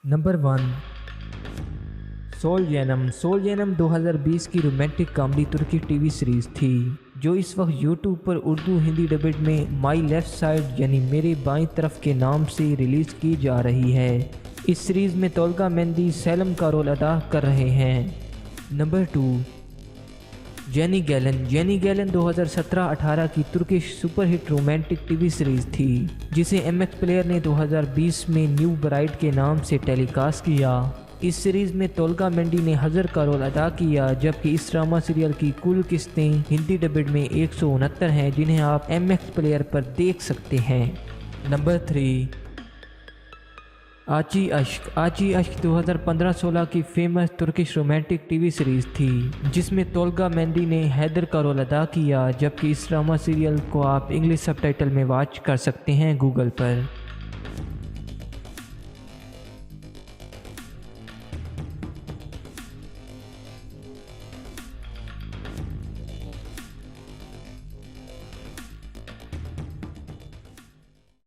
Number 1, soul जेनम 2020 की romantic comedy तुर्की TV series थी जो इस वक्त यूट्यूब पर उर्दू हिंदी डबेड में माई लेफ़्ट साइड यानी मेरे बाईं तरफ के नाम से रिलीज़ की जा रही है। इस सीरीज़ में तोल्गा मेहंदी सैलम का रोल अदा कर रहे हैं। नंबर 2, जेनी गैलन 2017-18 की Turkish superhit romantic TV series थी जिसे एमएक्स प्लेयर ने 2020 में न्यू ब्राइड के नाम से टेलीकास्ट किया। इस सीरीज़ में तोल्गा मेंडी ने हज़र का रोल अदा किया, जबकि इस ड्रामा सीरियल की कुल किस्तें हिंदी डबेड में 169 हैं जिन्हें आप एमएक्स प्लेयर पर देख सकते हैं। नंबर 3, आची अश्क 2015-16 की famous Turkish romantic TV series थी जिसमें तोल्गा मेंडी ने हैदर का रोल अदा किया, जबकि इस ड्रामा सीरियल को आप इंग्लिश सबटाइटल में वॉच कर सकते हैं गूगल पर।